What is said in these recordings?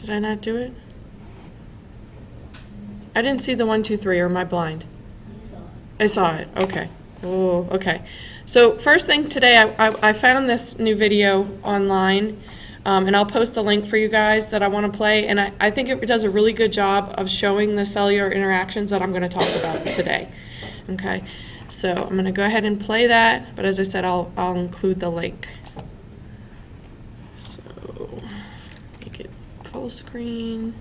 Did I not do it? I didn't see the 1, 2, 3, or am I blind? I saw it, okay. Oh, okay. So first thing today, I found this new video online, and I'll post a link for you guys that I want to play, and I think it does a really good job of showing the cellular interactions that I'm going to talk about today. Okay, so I'm going to go ahead and play that, but as I said, I'll include the link. So, make it full screen.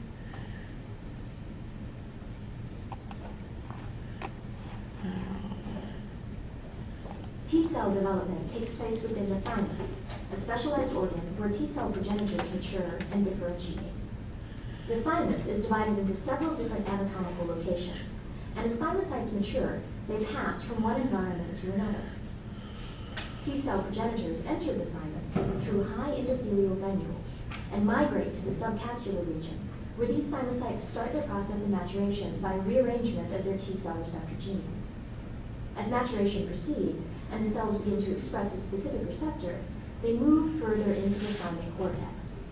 T-cell development takes place within the thymus, a specialized organ where T-cell progenitors mature and differentiate. The thymus is divided into several different anatomical locations, and as thymocytes mature, they pass from one environment to another. T-cell progenitors enter the thymus through high endothelial venules and migrate to the subcapsular region, where these thymocytes start their process of maturation by rearrangement of their T-cell receptor genes. As maturation proceeds, and the cells begin to express a specific receptor, they move further into the thymic cortex.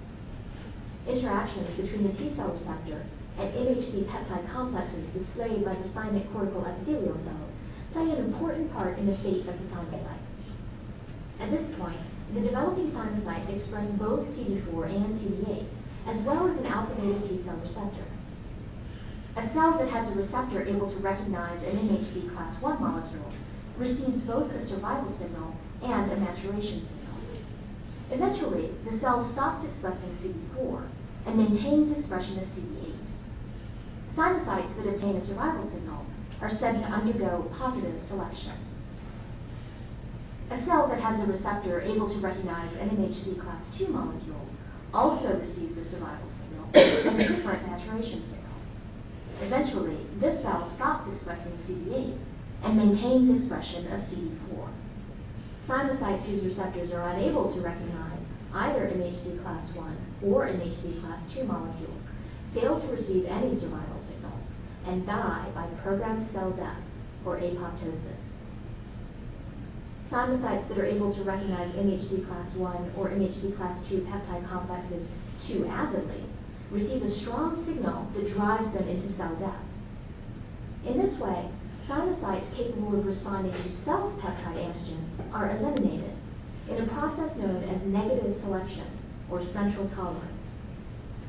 Interactions between the T-cell receptor and MHC peptide complexes displayed by the thymic cortical epithelial cells play an important part in the fate of the thymocyte. At this point, the developing thymocytes express both CD4 and CD8, as well as an alpha-beta T-cell receptor. A cell that has a receptor able to recognize an MHC class I molecule receives both a survival signal and a maturation signal. Eventually, the cell stops expressing CD4 and maintains expression of CD8. Thymocytes that obtain a survival signal are said to undergo positive selection. A cell that has a receptor able to recognize an MHC class II molecule also receives a survival signal and a different maturation signal. Eventually, this cell stops expressing CD8 and maintains expression of CD4. Thymocytes whose receptors are unable to recognize either MHC class I or MHC class II molecules fail to receive any survival signals and die by programmed cell death or apoptosis. Thymocytes that are able to recognize MHC class I or MHC class II peptide complexes too avidly receive a strong signal that drives them into cell death. In this way, thymocytes capable of responding to self-peptide antigens are eliminated in a process known as negative selection or central tolerance.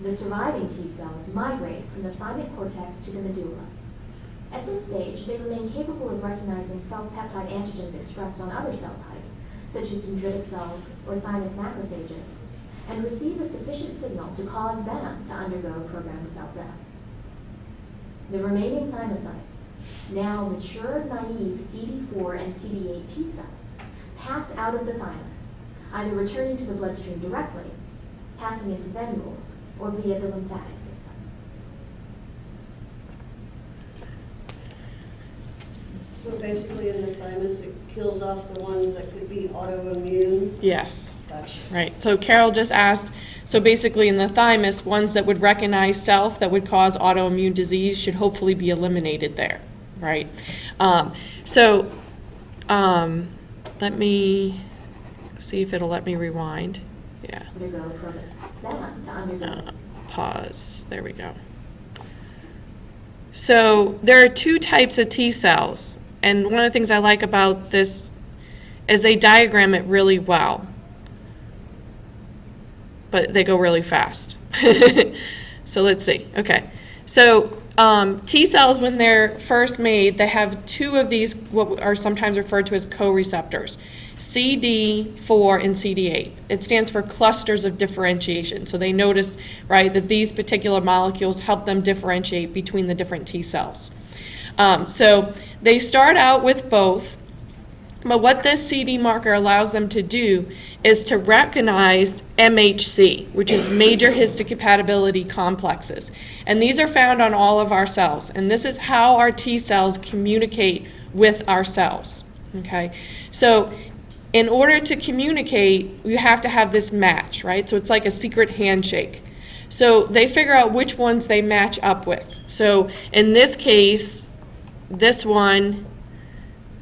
The surviving T cells migrate from the thymic cortex to the medulla. At this stage, they remain capable of recognizing self-peptide antigens expressed on other cell types, such as dendritic cells or thymic macrophages, and receive a sufficient signal to cause them to undergo programmed cell death. The remaining thymocytes, now mature, naive CD4 and CD8 T cells, pass out of the thymus, either returning to the bloodstream directly, passing into venules, or via the lymphatic system. So basically in the thymus, it kills off the ones that could be autoimmune? Yes. Gotcha. Right, so Carol just asked, so basically in the thymus, ones that would recognize self that would cause autoimmune disease should hopefully be eliminated there, right? Let me see if it'll let me rewind. Yeah. Undergo programmed them to undergo. Pause, there we go. So there are two types of T cells, and one of the things I like about this is they diagram it really well. But they go really fast. So let's see. Okay. So T cells, when they're first made, they have two of these, what are sometimes referred to as co-receptors, CD4 and CD8. It stands for clusters of differentiation. So they notice, right, that these particular molecules help them differentiate between the different T cells. So they start out with both. But what this CD marker allows them to do is to recognize MHC, which is major histocompatibility complexes. And these are found on all of our cells. And this is how our T cells communicate with our cells. Okay? So in order to communicate, you have to have this match, right? So it's like a secret handshake. So they figure out which ones they match up with. So in this case, this one,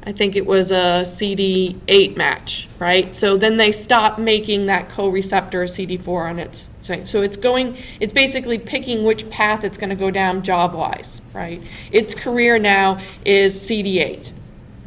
I think it was a CD8 match, right? So then they stop making that co-receptor CD4 on its thing. So it's basically picking which path it's going to go down job-wise, right? Its career now is CD8,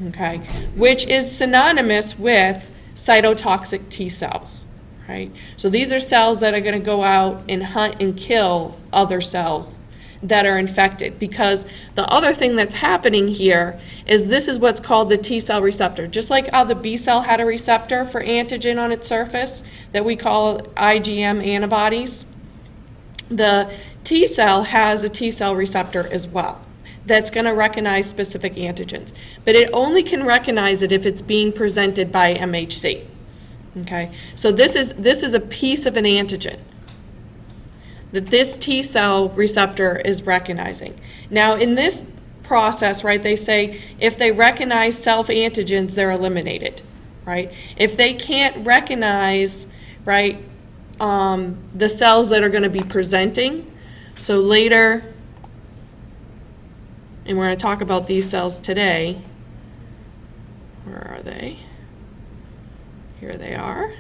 okay? Which is synonymous with cytotoxic T cells, right? So these are cells that are going to go out and hunt and kill other cells that are infected, because the other thing that's happening here is this is what's called the T cell receptor. Just like how the B cell had a receptor for antigen on its surface that we call IgM antibodies, the T cell has a T cell receptor as well that's going to recognize specific antigens, but it only can recognize it if it's being presented by MHC. Okay, so this is a piece of an antigen that this T cell receptor is recognizing. Now in this process, right, they say if they recognize self-antigens, they're eliminated, right? If they can't recognize, right, the cells that are going to be presenting, so later, and we're going to talk about these cells today. Where are they? Here they are.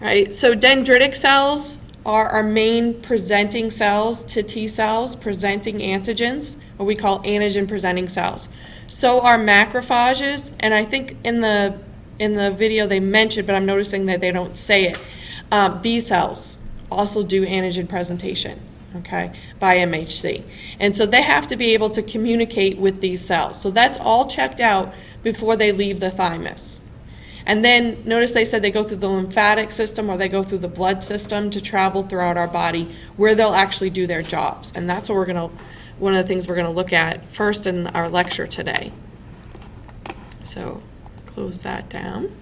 Right, so dendritic cells are our main presenting cells to T cells, presenting antigens, what we call antigen presenting cells. So are macrophages, and I think in the video they mentioned, but I'm noticing that they don't say it, B cells also do antigen presentation, okay, by MHC. And so they have to be able to communicate with these cells. So that's all checked out before they leave the thymus. And then notice they said they go through the lymphatic system or they go through the blood system to travel throughout our body where they'll actually do their jobs. And that's what one of the things we're going to look at first in our lecture today. So close that down.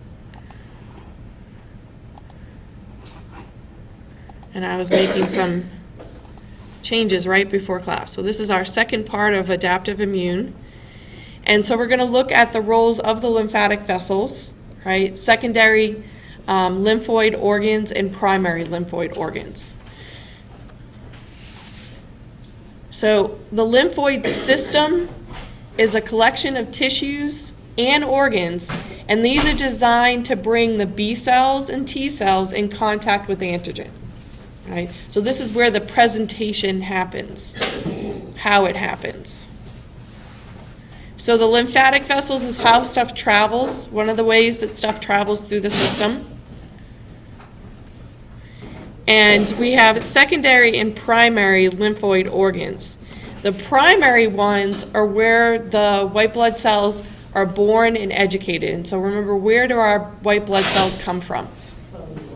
And I was making some changes right before class. So this is our second part of adaptive immune. And so we're going to look at the roles of the lymphatic vessels, right? Secondary lymphoid organs and primary lymphoid organs. So the lymphoid system is a collection of tissues and organs, and these are designed to bring the B cells and T cells in contact with antigen, right? So this is where the presentation happens, how it happens. So the lymphatic vessels is how stuff travels, one of the ways that stuff travels through the system. And we have secondary and primary lymphoid organs. The primary ones are where the white blood cells are born and educated. And so remember, where do our white blood cells come from?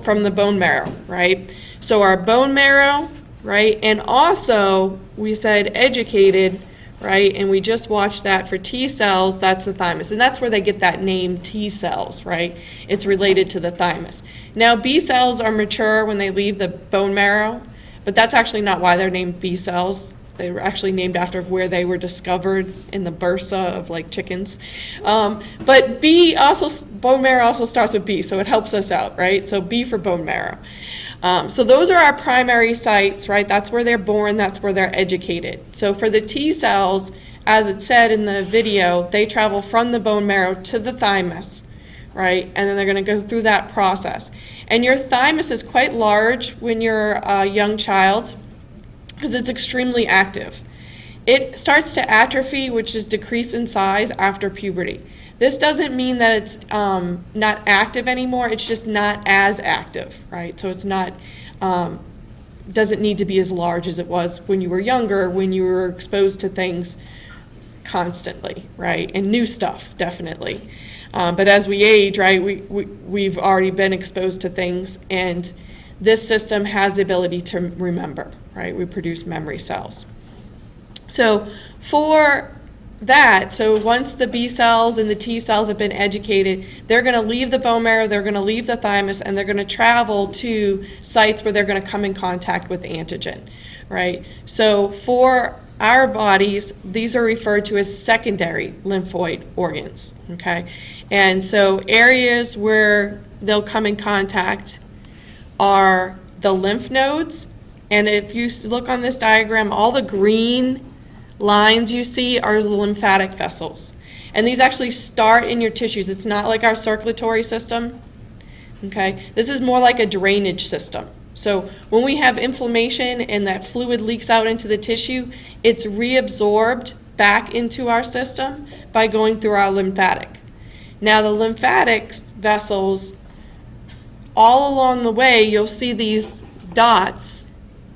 From the bone marrow, right? So our bone marrow, right? And also, we said educated, right? And we just watched that for T cells, that's the thymus. And that's where they get that name T cells, right? It's related to the thymus. Now, B cells are mature when they leave the bone marrow, but that's actually not why they're named B cells. They were actually named after where they were discovered in the bursa of like chickens. But bone marrow also starts with B, so it helps us out, right? So B for bone marrow. So those are our primary sites, right? That's where they're born, that's where they're educated. So for the T cells, as it said in the video, they travel from the bone marrow to the thymus, right? And then they're going to go through that process. And your thymus is quite large when you're a young child because it's extremely active. It starts to atrophy, which is decrease in size after puberty. This doesn't mean that it's not active anymore, it's just not as active, right? So it's not, doesn't need to be as large as it was when you were younger, when you were exposed to things constantly, right? And new stuff, definitely. But as we age, right, we've already been exposed to things, and this system has the ability to remember, right? We produce memory cells. So for that, so once the B cells and the T cells have been educated, they're going to leave the bone marrow, they're going to leave the thymus, and they're going to travel to sites where they're going to come in contact with antigen, right? So for our bodies, these are referred to as secondary lymphoid organs, okay? And so areas where they'll come in contact are the lymph nodes, and if you look on this diagram, all the green lines you see are the lymphatic vessels. And these actually start in your tissues. It's not like our circulatory system, okay? This is more like a drainage system. So when we have inflammation and that fluid leaks out into the tissue, it's reabsorbed back into our system by going through our lymphatic. Now the lymphatic vessels, all along the way, you'll see these dots,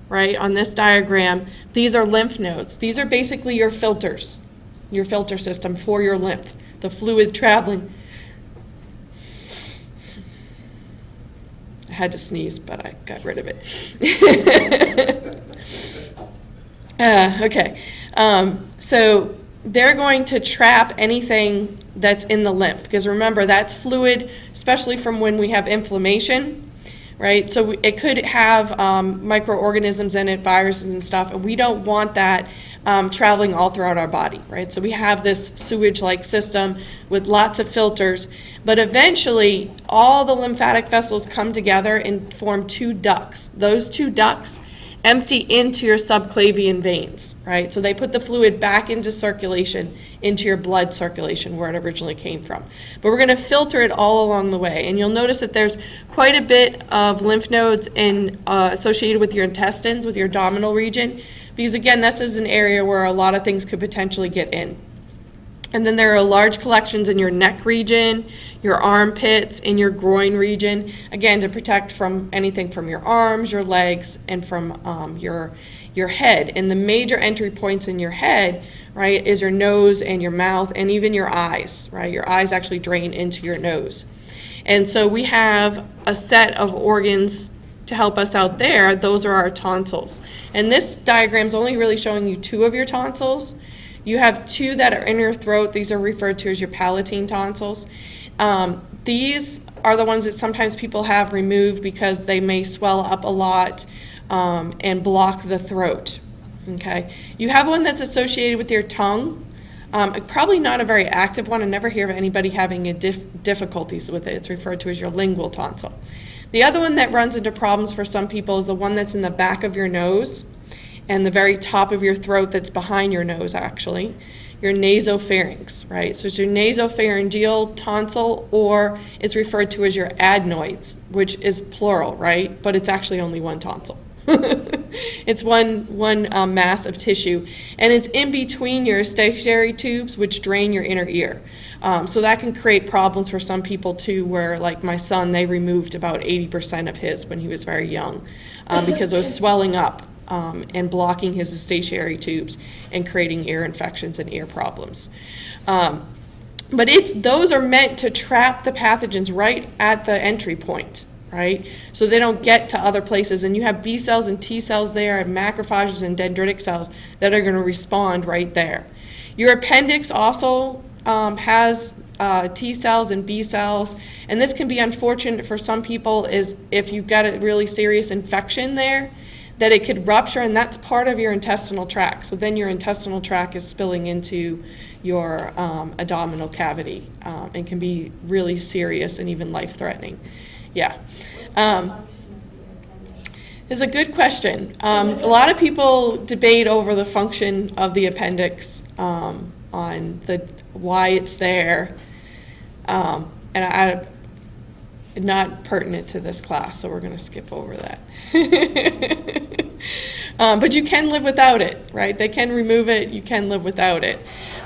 right, on this diagram. These are lymph nodes. These are basically your filters, your filter system for your lymph, the fluid traveling. I had to sneeze, but I got rid of it. Okay, so they're going to trap anything that's in the lymph, because remember, that's fluid, especially from when we have inflammation, right? So it could have microorganisms in it, viruses and stuff, and we don't want that traveling all throughout our body, right? So we have this sewage-like system with lots of filters, but eventually all the lymphatic vessels come together and form two ducts. Those two ducts empty into your subclavian veins, right? So they put the fluid back into circulation, into your blood circulation where it originally came from. But we're going to filter it all along the way. And you'll notice that there's quite a bit of lymph nodes associated with your intestines, with your abdominal region, because again, this is an area where a lot of things could potentially get in. And then there are large collections in your neck region, your armpits, in your groin region, again, to protect from anything from your arms, your legs, and from your head. And the major entry points in your head, right, is your nose and your mouth and even your eyes, right? Your eyes actually drain into your nose. And so we have a set of organs to help us out there. Those are our tonsils. And this diagram is only really showing you two of your tonsils. You have two that are in your throat. These are referred to as your palatine tonsils. These are the ones that sometimes people have removed because they may swell up a lot and block the throat. Okay. You have one that's associated with your tongue. Probably not a very active one. I never hear of anybody having difficulties with it. It's referred to as your lingual tonsil. The other one that runs into problems for some people is the one that's in the back of your nose and the very top of your throat that's behind your nose, actually, your nasopharynx, right? So it's your nasopharyngeal tonsil, or it's referred to as your adenoids, which is plural, right? But it's actually only one tonsil. It's one mass of tissue, and it's in between your stationary tubes, which drain your inner ear. So that can create problems for some people too, where like my son, they removed about 80% of his when he was very young because it was swelling up and blocking his stationary tubes and creating ear infections and ear problems. But those are meant to trap the pathogens right at the entry point, right? So they don't get to other places. And you have B cells and T cells there, and macrophages and dendritic cells that are going to respond right there. Your appendix also has T cells and B cells, and this can be unfortunate for some people is if you've got a really serious infection there, that it could rupture, and that's part of your intestinal tract. So then your intestinal tract is spilling into your abdominal cavity and can be really serious and even life-threatening. Yeah. It's a good question. A lot of people debate over the function of the appendix on why it's there, and I'm not pertinent to this class, so we're going to skip over that. But you can live without it, right? They can remove it. You can live without it.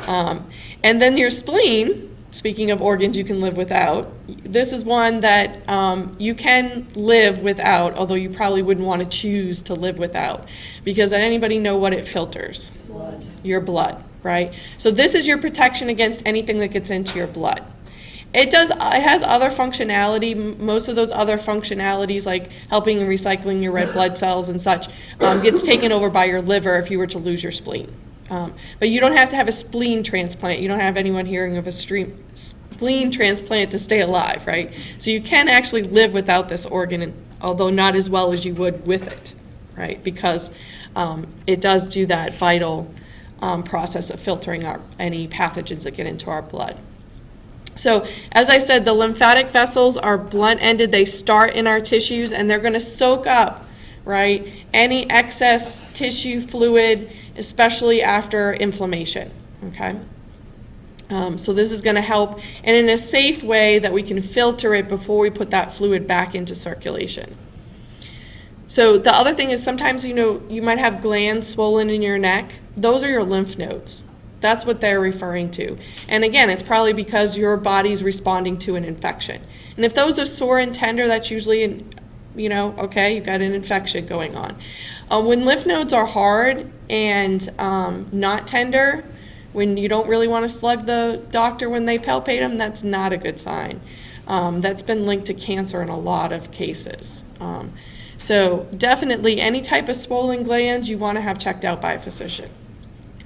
And then your spleen, speaking of organs you can live without, this is one that you can live without, although you probably wouldn't want to choose to live without, because does anybody know what it filters? Blood. Your blood, right? So this is your protection against anything that gets into your blood. It has other functionality. Most of those other functionalities, like helping and recycling your red blood cells and such, gets taken over by your liver if you were to lose your spleen. But you don't have to have a spleen transplant. You don't have anyone hearing of a spleen transplant to stay alive, right? So you can actually live without this organ, although not as well as you would with it, right? Because it does do that vital process of filtering out any pathogens that get into our blood. So as I said, the lymphatic vessels are blunt-ended. They start in our tissues, and they're going to soak up, right, any excess tissue fluid, especially after inflammation, okay? So this is going to help, and in a safe way that we can filter it before we put that fluid back into circulation. So the other thing is sometimes, you might have glands swollen in your neck. Those are your lymph nodes. That's what they're referring to. And again, it's probably because your body's responding to an infection. And if those are sore and tender, that's usually, okay, you've got an infection going on. When lymph nodes are hard and not tender, when you don't really want to slug the doctor when they palpate them, that's not a good sign. That's been linked to cancer in a lot of cases. So definitely any type of swollen glands you want to have checked out by a physician.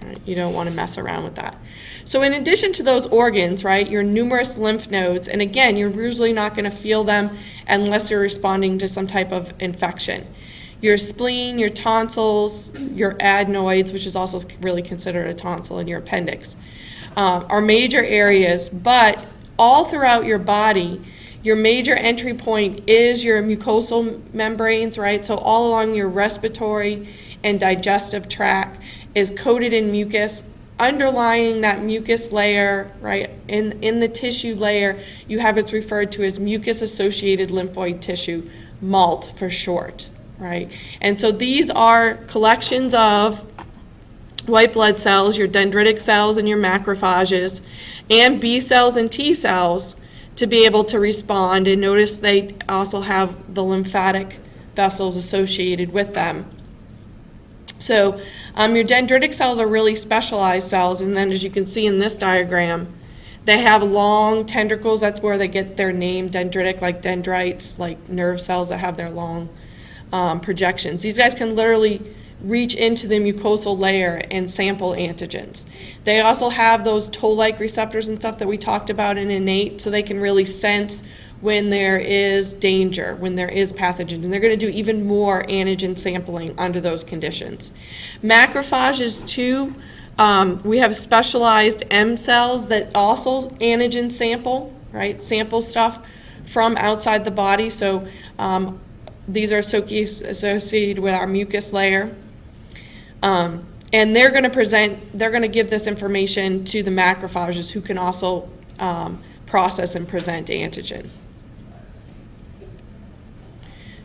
Right? You don't want to mess around with that. So in addition to those organs, right, your numerous lymph nodes, and again, you're usually not going to feel them unless you're responding to some type of infection. Your spleen, your tonsils, your adenoids, which is also really considered a tonsil, and your appendix, are major areas, but all throughout your body, your major entry point is your mucosal membranes, right? So all along your respiratory and digestive tract is coated in mucus. Underlying that mucus layer, right, in the tissue layer, you have what's referred to as mucus-associated lymphoid tissue, MALT for short. Right? And so these are collections of white blood cells, your dendritic cells and your macrophages, and B cells and T cells to be able to respond. And notice they also have the lymphatic vessels associated with them. So your dendritic cells are really specialized cells, and then as you can see in this diagram, they have long tendricles. That's where they get their name, dendritic, like dendrites, like nerve cells that have their long projections. These guys can literally reach into the mucosal layer and sample antigens. They also have those toll-like receptors and stuff that we talked about in innate, so they can really sense when there is danger, when there is pathogen, and they're going to do even more antigen sampling under those conditions. Macrophages too, we have specialized M cells that also antigen sample, right? Sample stuff from outside the body. So these are associated with our mucus layer. And they're going to give this information to the macrophages, who can also process and present antigen.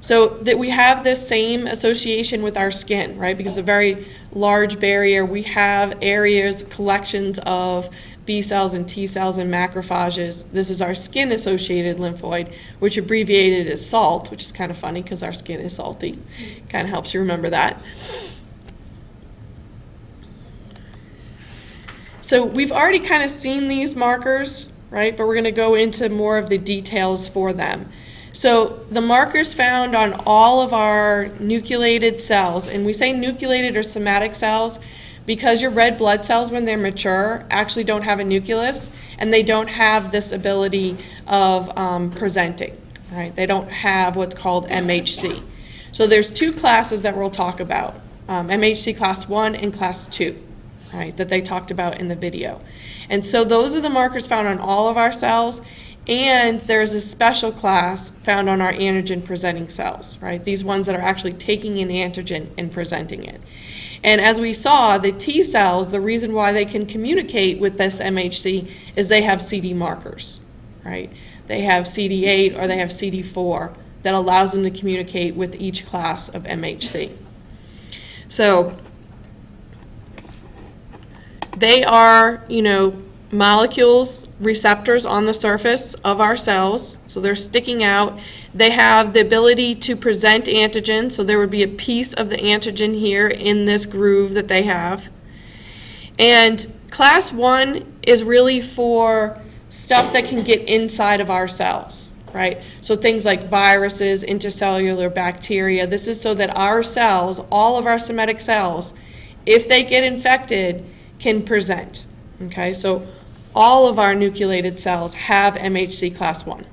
So that we have this same association with our skin, right? Because it's a very large barrier. We have areas, collections of B cells and T cells and macrophages. This is our skin-associated lymphoid, which abbreviated as SALT, which is kind of funny because our skin is salty. Kind of helps you remember that. So we've already kind of seen these markers, right? But we're going to go into more of the details for them. So the markers found on all of our nucleated cells, and we say nucleated or somatic cells because your red blood cells, when they're mature, actually don't have a nucleus, and they don't have this ability of presenting, right? They don't have what's called MHC. So there's two classes that we'll talk about, MHC class 1 and class 2, right, that they talked about in the video. And so those are the markers found on all of our cells, and there's a special class found on our antigen-presenting cells, right? These ones that are actually taking in antigen and presenting it. And as we saw, the T cells, the reason why they can communicate with this MHC is they have CD markers, right? They have CD8 or they have CD4 that allows them to communicate with each class of MHC. So they are, molecules, receptors on the surface of our cells, so they're sticking out. They have the ability to present antigen, so there would be a piece of the antigen here in this groove that they have. And class 1 is really for stuff that can get inside of our cells, right? So things like viruses, intercellular bacteria. This is so that our cells, all of our somatic cells, if they get infected, can present, okay? So all of our nucleated cells have MHC class 1.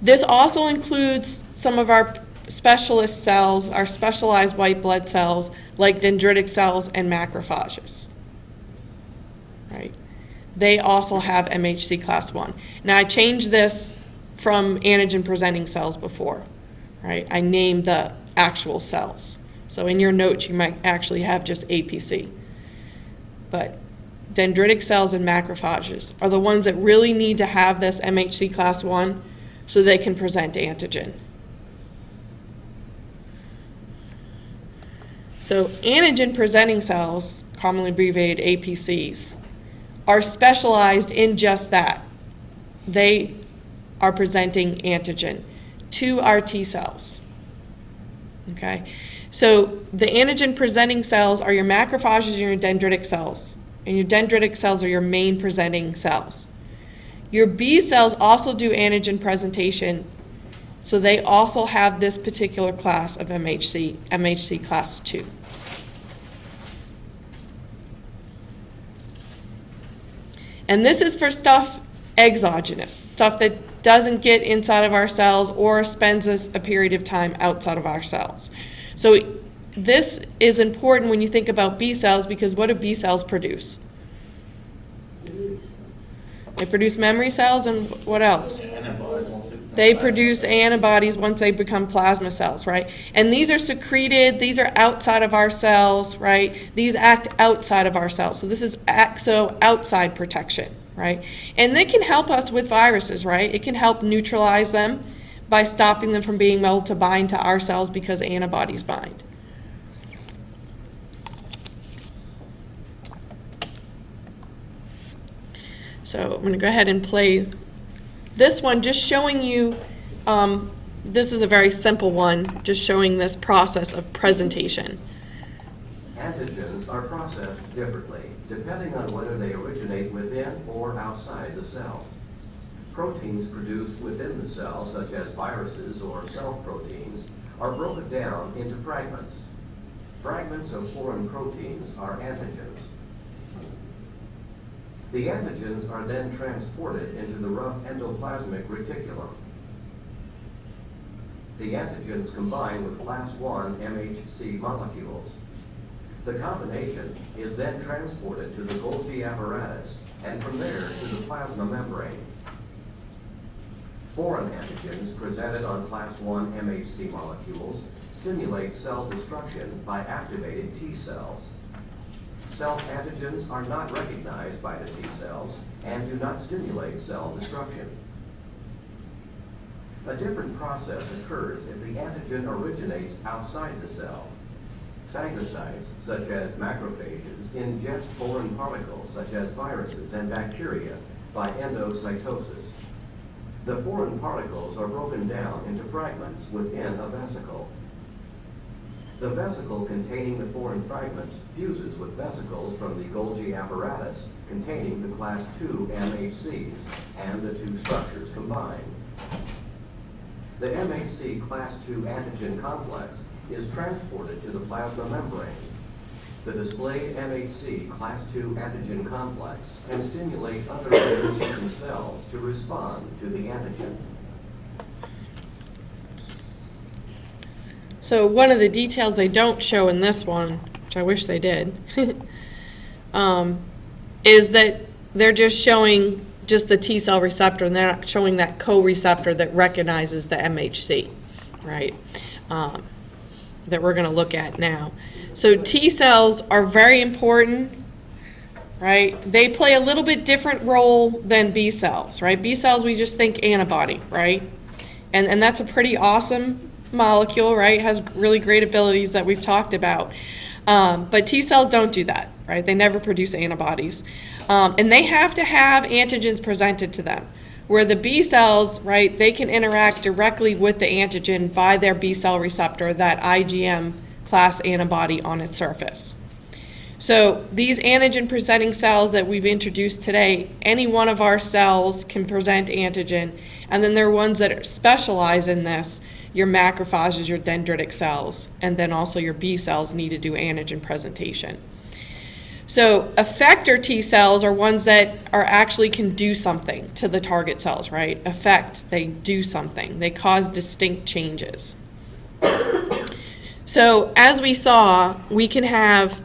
This also includes some of our specialist cells, our specialized white blood cells, like dendritic cells and macrophages, right? They also have MHC class 1. Now I changed this from antigen-presenting cells before, right? I named the actual cells. So in your notes, you might actually have just APC. But dendritic cells, and macrophages are the ones that really need to have this MHC class 1 so they can present antigen. So antigen presenting cells, commonly abbreviated APCs, are specialized in just that. They are presenting antigen to our T cells. Okay? So the antigen presenting cells are your macrophages and your dendritic cells. And your dendritic cells are your main presenting cells. Your B cells also do antigen presentation, so they also have this particular class of MHC class 2. And this is for stuff exogenous, stuff that doesn't get inside of our cells or spends a period of time outside of our cells. So this is important when you think about B cells, because what do B cells produce? They produce memory cells, and what else? They produce antibodies once they become plasma cells, right? And these are secreted, these are outside of our cells, right? These act outside of our cells. So this is outside protection, right? And they can help us with viruses, right? It can help neutralize them by stopping them from being able to bind to our cells because antibodies bind. So I'm going to go ahead and play this one, just showing you, this is a very simple one, just showing this process of presentation. Antigens are processed differently, depending on whether they originate within or outside the cell. Proteins produced within the cell, such as viruses or self-proteins, are broken down into fragments. Fragments of foreign proteins are antigens. The antigens are then transported into the rough endoplasmic reticulum. The antigens combine with class 1 MHC molecules. The combination is then transported to the Golgi apparatus and from there to the plasma membrane. Foreign antigens presented on class 1 MHC molecules stimulate cell destruction by activated T cells. Self-antigens are not recognized by the T cells and do not stimulate cell destruction. A different process occurs if the antigen originates outside the cell. Phagocytes, such as macrophages, ingest foreign particles, such as viruses and bacteria, by endocytosis. The foreign particles are broken down into fragments within a vesicle. The vesicle containing the foreign fragments fuses with vesicles from the Golgi apparatus containing the class 2 MHCs, and the two structures combine. The MHC class 2 antigen complex is transported to the plasma membrane. The displayed MHC class 2 antigen complex can stimulate other immune cells to respond to the antigen. So one of the details they don't show in this one, which I wish they did, is that they're just showing just the T cell receptor, and they're not showing that co-receptor that recognizes the MHC, right, that we're going to look at now. So T cells are very important, right? They play a little bit different role than B cells, right? B cells, we just think antibody, right? And that's a pretty awesome molecule, right? It has really great abilities that we've talked about. But T cells don't do that, right? They never produce antibodies. And they have to have antigens presented to them. Where the B cells, right, they can interact directly with the antigen by their B cell receptor, that IgM class antibody on its surface. So these antigen presenting cells that we've introduced today, any one of our cells can present antigen, and then there are ones that specialize in this. Your macrophages, your dendritic cells, and then also your B cells need to do antigen presentation. So effector T cells are ones that are actually can do something to the target cells, right? Effect, they do something. They cause distinct changes. So as we saw, we can have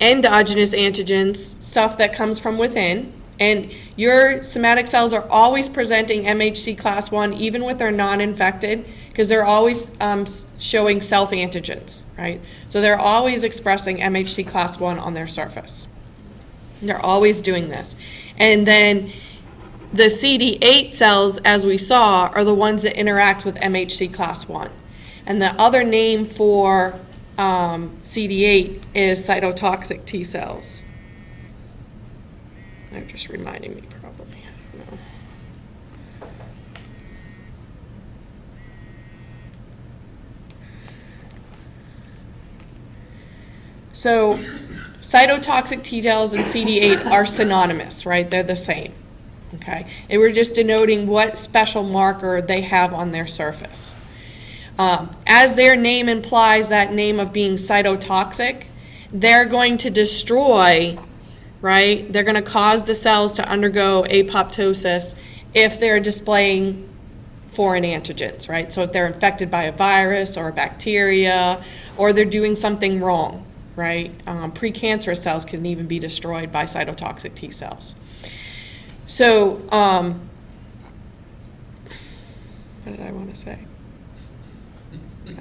endogenous antigens, stuff that comes from within, and your somatic cells are always presenting MHC class 1 even when they're non-infected, because they're always showing self-antigens, right? So they're always expressing MHC class 1 on their surface. They're always doing this. And then the CD8 cells, as we saw, are the ones that interact with MHC class 1. And the other name for CD8 is cytotoxic T cells. They're just reminding me probably. I don't know. So cytotoxic T cells and CD8 are synonymous, right? They're the same, okay? And we're just denoting what special marker they have on their surface. As their name implies, that name of being cytotoxic, they're going to destroy, right? They're going to cause the cells to undergo apoptosis if they're displaying foreign antigens, right? So if they're infected by a virus or a bacteria, or they're doing something wrong, right? Precancerous cells can even be destroyed by cytotoxic T cells. So, what did I want to say?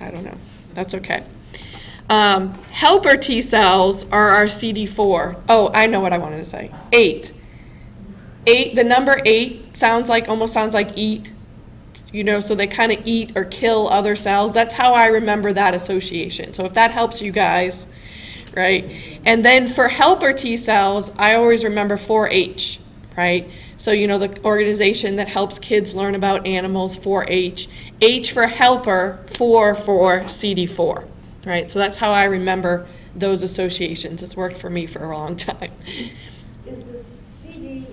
I don't know. That's okay. Helper T cells are our CD4. Oh, I know what I wanted to say. 8. The number 8 almost sounds like eat. So they kind of eat or kill other cells. That's how I remember that association. So if that helps you guys, right? And then for helper T cells, I always remember 4-H, right? So the organization that helps kids learn about animals, 4-H. H for helper, 4 for CD4, right? So that's how I remember those associations. It's worked for me for a long time. Is the CD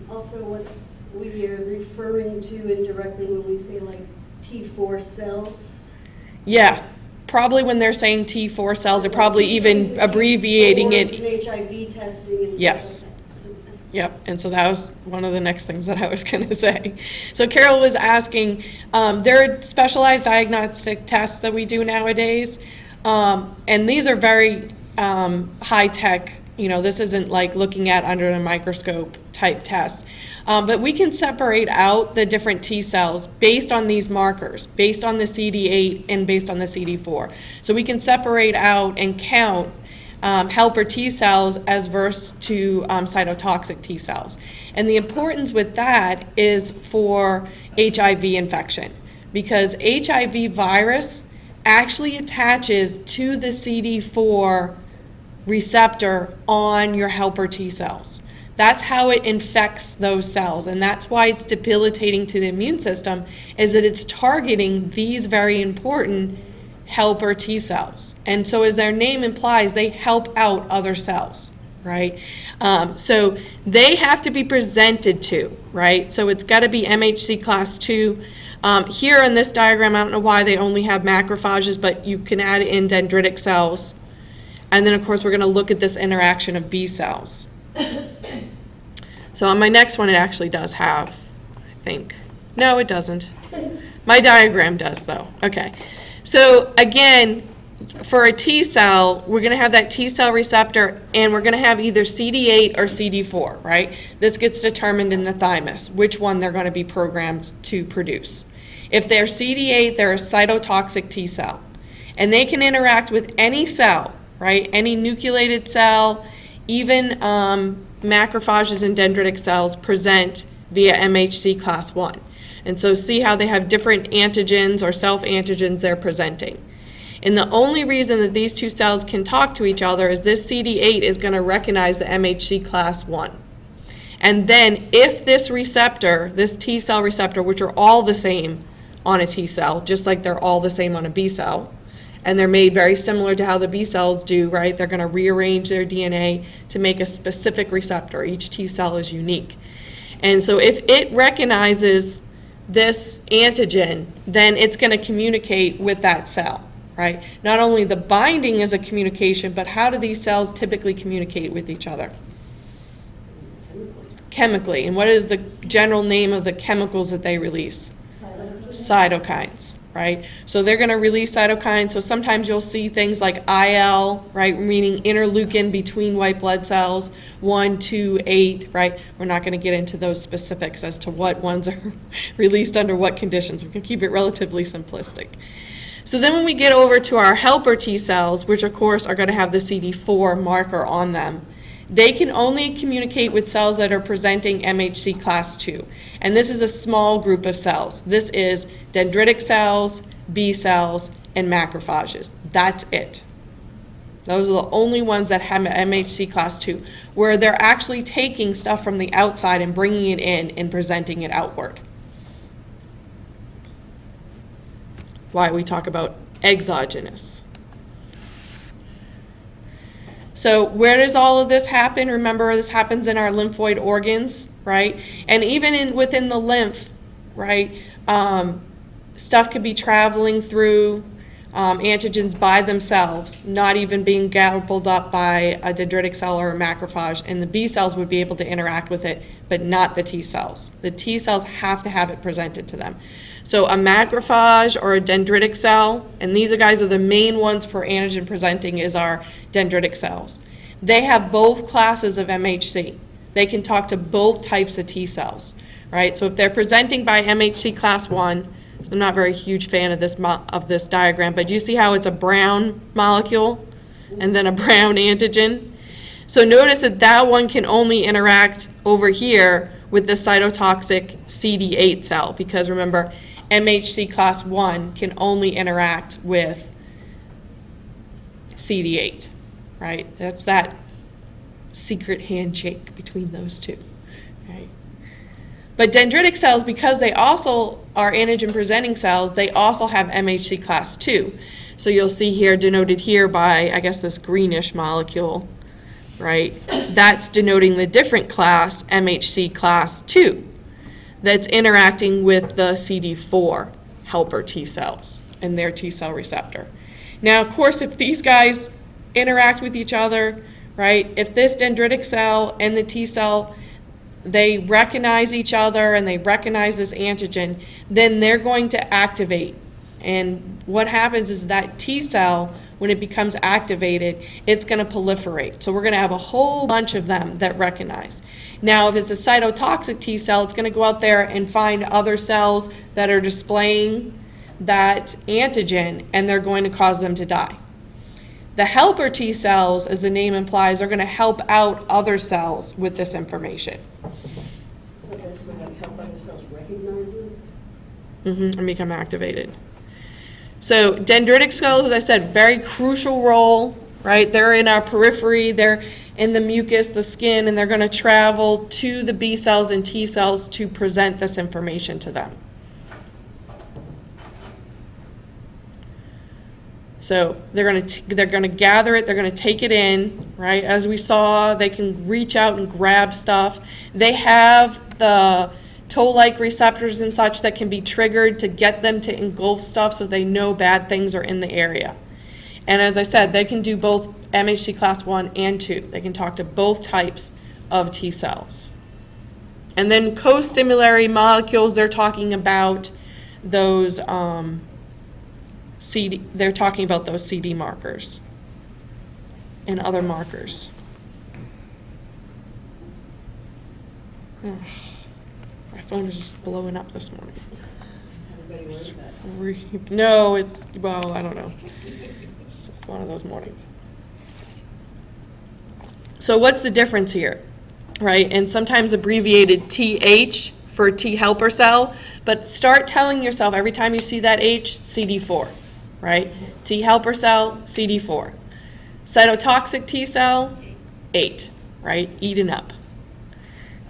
also what we are referring to indirectly when we say like T4 cells? Yeah, probably when they're saying T4 cells, they're probably even abbreviating it. HIV testing and stuff Yes. like that. Yep, and so that was one of the next things that I was going to say. So Carol was asking, there are specialized diagnostic tests that we do nowadays, and these are very high-tech. This isn't like looking at under a microscope type tests. But we can separate out the different T cells based on these markers, based on the CD8 and based on the CD4. So we can separate out and count helper T cells as versus to cytotoxic T cells. And the importance with that is for HIV infection, because HIV virus actually attaches to the CD4 receptor on your helper T cells. That's how it infects those cells, and that's why it's debilitating to the immune system, is that it's targeting these very important helper T cells. And so as their name implies, they help out other cells, right? So they have to be presented to, right? So it's got to be MHC class 2. Here in this diagram, I don't know why they only have macrophages, but you can add in dendritic cells. And then, of course, we're going to look at this interaction of B cells. So on my next one, it actually does have, I think. No, it doesn't. My diagram does, though. Okay. So again, for a T cell, we're going to have that T cell receptor, and we're going to have either CD8 or CD4, right? This gets determined in the thymus, which one they're going to be programmed to produce. If they're CD8, they're a cytotoxic T cell, and they can interact with any cell, right? Any nucleated cell, even macrophages and dendritic cells present via MHC class 1. And so see how they have different antigens or self-antigens they're presenting. And the only reason that these two cells can talk to each other is this CD8 is going to recognize the MHC class 1. And then if this receptor, this T cell receptor, which are all the same on a T cell, just like they're all the same on a B cell, and they're made very similar to how the B cells do, right? They're going to rearrange their DNA to make a specific receptor. Each T cell is unique. And so if it recognizes this antigen, then it's going to communicate with that cell, right? Not only the binding is a communication, but how do these cells typically communicate with each other? Chemically. And what is the general name of the chemicals that they release? Cytokines, right? So they're going to release cytokines. So sometimes you'll see things like IL, right, meaning interleukin between white blood cells, 1, 2, 8, right? We're not going to get into those specifics as to what ones are released under what conditions. We can keep it relatively simplistic. So then when we get over to our helper T cells, which of course are going to have the CD4 marker on them, They can only communicate with cells that are presenting MHC class 2. And this is a small group of cells. This is dendritic cells, B cells, and macrophages. That's it. Those are the only ones that have MHC class 2, where they're actually taking stuff from the outside and bringing it in and presenting it outward. Why we talk about exogenous. So where does all of this happen? Remember, this happens in our lymphoid organs, right? And even within the lymph, right? Stuff could be traveling through antigens by themselves, not even being gobbled up by a dendritic cell or a macrophage, and the B cells would be able to interact with it, but not the T cells. The T cells have to have it presented to them. So a macrophage or a dendritic cell, and these guys are the main ones for antigen presenting, is our dendritic cells. They have both classes of MHC. They can talk to both types of T cells, right? So if they're presenting by MHC class 1, so I'm not a very huge fan of this diagram, but you see how it's a brown molecule and then a brown antigen? So notice that that one can only interact over here with the cytotoxic CD8 cell, because remember, MHC class 1 can only interact with CD8, right? That's that secret handshake between those two, right? But dendritic cells, because they also are antigen presenting cells, they also have MHC class 2. So you'll see here denoted here by, I guess, this greenish molecule, right? That's denoting the different class, MHC class 2, that's interacting with the CD4 helper T cells and their T cell receptor. Now, of course, if these guys interact with each other, right, if this dendritic cell and the T cell, they recognize each other and they recognize this antigen, then they're going to activate. And what happens is that T cell, when it becomes activated, it's going to proliferate. So we're going to have a whole bunch of them that recognize. Now, if it's a cytotoxic T cell, it's going to go out there and find other cells that are displaying that antigen, and they're going to cause them to die. The helper T cells, as the name implies, are going to help out other cells with this information. So that's going to help other cells recognize it? And become activated. So dendritic cells, as I said, very crucial role, right? They're in our periphery, they're in the mucus, the skin, and they're going to travel to the B cells and T cells to present this information to them. So they're going to gather it, they're going to take it in, right? As we saw, they can reach out and grab stuff. They have the toll-like receptors and such that can be triggered to get them to engulf stuff so they know bad things are in the area. And as I said, they can do both MHC class 1 and 2. They can talk to both types of T cells. And then co-stimulatory molecules, they're talking about those they're talking about those CD markers and other markers. My phone is just blowing up this morning. Everybody worried about. No, it's, well, I don't know. It's just one of those mornings. So what's the difference here, right? And sometimes abbreviated TH for T helper cell, but start telling yourself every time you see that H, CD4, right? T helper cell, CD4. Cytotoxic T cell, 8, right? Eaten up.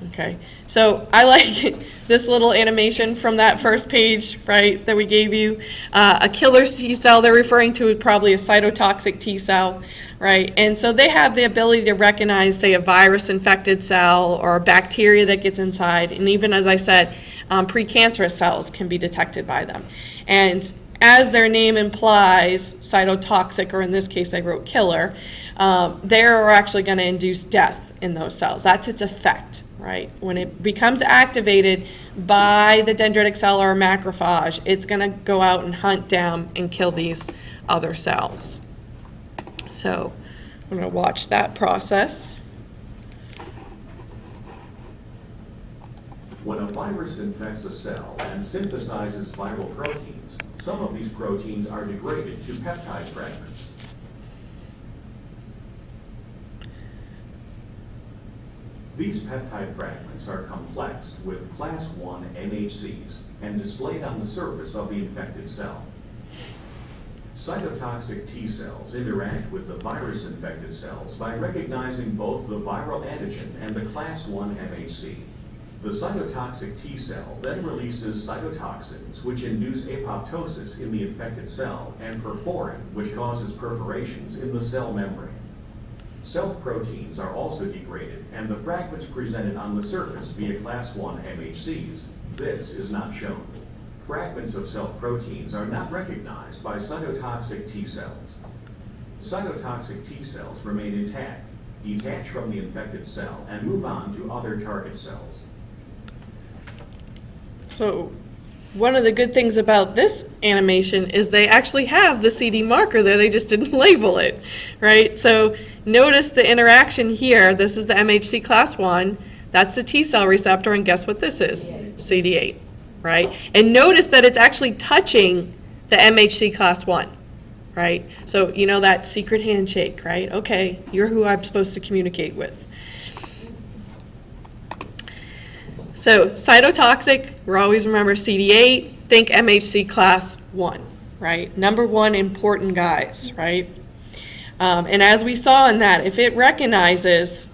Okay, so I like this little animation from that first page, right, that we gave you. A killer T cell, they're referring to probably a cytotoxic T cell, right? And so they have the ability to recognize, say, a virus-infected cell or a bacteria that gets inside. And even, as I said, precancerous cells can be detected by them. And as their name implies, cytotoxic, or in this case they wrote killer, they're actually going to induce death in those cells. That's its effect, right? When it becomes activated by the dendritic cell or a macrophage, it's going to go out and hunt down and kill these other cells. So I'm going to watch that process. When a virus infects a cell and synthesizes viral proteins, some of these proteins are degraded to peptide fragments. These peptide fragments are complexed with class 1 MHCs and displayed on the surface of the infected cell. Cytotoxic T cells interact with the virus-infected cells by recognizing both the viral antigen and the class 1 MHC. The cytotoxic T cell then releases cytotoxins which induce apoptosis in the infected cell and perforin, which causes perforations in the cell membrane. Self-proteins are also degraded and the fragments presented on the surface via class 1 MHCs. This is not shown. Fragments of self-proteins are not recognized by cytotoxic T cells. Cytotoxic T cells remain intact, detach from the infected cell, and move on to other target cells. So one of the good things about this animation is they actually have the CD marker there, they just didn't label it, right? So notice the interaction here. This is the MHC class 1, that's the T cell receptor, and guess what this is? CD8, right? And notice that it's actually touching the MHC class 1, right? So you know that secret handshake, right? Okay, you're who I'm supposed to communicate with. So cytotoxic, we always remember CD8, think MHC class 1, right? Number 1 important guys, right? And as we saw in that, if it recognizes,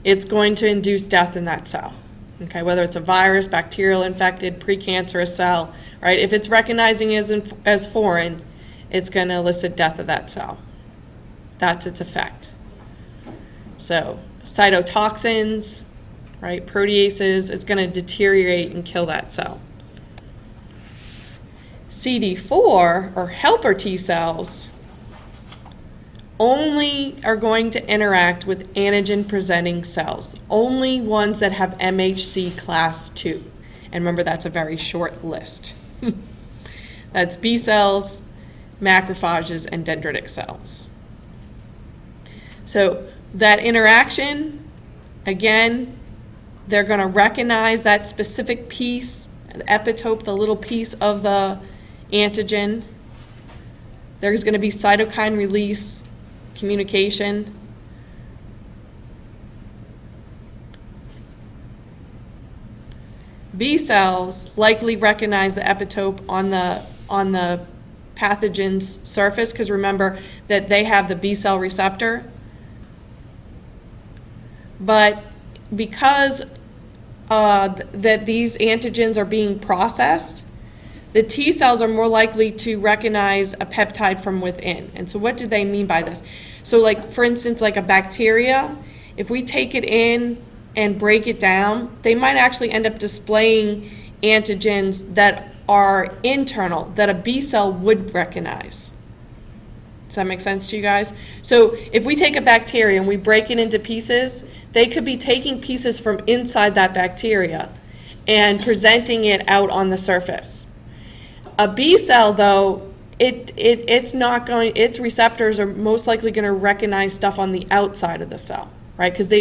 it's going to induce death in that cell, okay? Whether it's a virus, bacterial infected, precancerous cell, right? If it's recognizing as foreign, it's going to elicit death of that cell. That's its effect. So cytotoxins, right, proteases, it's going to deteriorate and kill that cell. CD4, or helper T cells, only are going to interact with antigen-presenting cells, only ones that have MHC class 2. And remember, that's a very short list. That's B cells, macrophages, and dendritic cells. So that interaction, again, they're going to recognize that specific piece, the epitope, the little piece of the antigen. There's going to be cytokine release, communication. B cells likely recognize the epitope on the pathogen's surface, because remember that they have the B cell receptor. But because that these antigens are being processed, the T cells are more likely to recognize a peptide from within. And so what do they mean by this? So like, for instance, like a bacteria, if we take it in and break it down, they might actually end up displaying antigens that are internal, that a B cell would recognize. Does that make sense to you guys? So if we take a bacteria and we break it into pieces, they could be taking pieces from inside that bacteria and presenting it out on the surface. A B cell, though, it's not going, its receptors are most likely going to recognize stuff on the outside of the cell, right? Because they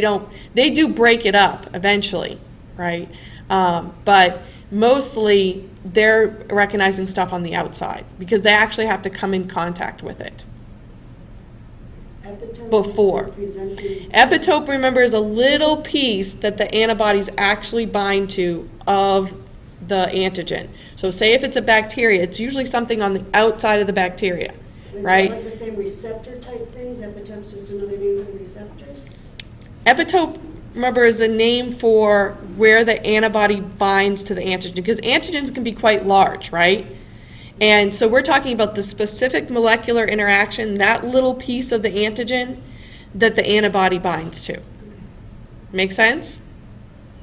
do break it up eventually, right? But mostly they're recognizing stuff on the outside because they actually have to come in contact with it. Before. Epitope, remember, is a little piece that the antibodies actually bind to of the antigen. So say if it's a bacteria, it's usually something on the outside of the bacteria, right? Is it like the same receptor type things? Epitope's just another name for receptors? Epitope, remember, is a name for where the antibody binds to the antigen, because antigens can be quite large, right? And so we're talking about the specific molecular interaction, that little piece of the antigen that the antibody binds to. Make sense?